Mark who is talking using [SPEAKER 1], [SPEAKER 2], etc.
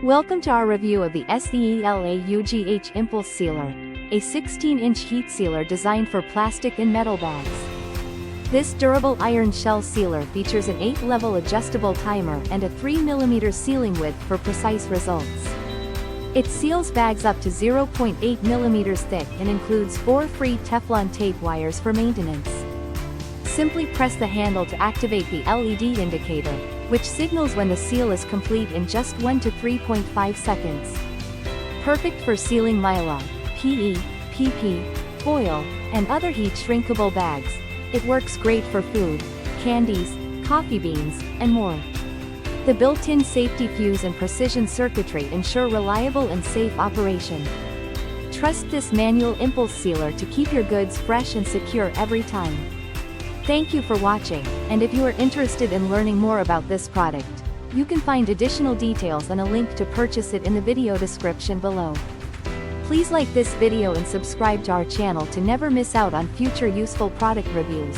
[SPEAKER 1] Welcome to our review of the SEELAUGH Impulse Sealer, a 16-inch heat sealer designed for plastic and metal bags. This durable iron shell sealer features an 8-level adjustable timer and a 3mm sealing width for precise results. It seals bags up to 0.8 mm thick and includes 4 free Teflon tape wires for maintenance. Simply press the handle to activate the LED indicator, which signals when the seal is complete in just 1 to 3.5 seconds. Perfect for sealing Mylar, PE, PP, foil, and other heat-shrinkable bags. It works great for food, candies, coffee beans, and more. The built-in safety fuse and precision circuitry ensure reliable and safe operation. Trust this manual impulse sealer to keep your goods fresh and secure every time. Thank you for watching, and if you are interested in learning more about this product, you can find additional details and a link to purchase it in the video description below. Please like this video and subscribe to our channel to never miss out on future useful product reviews.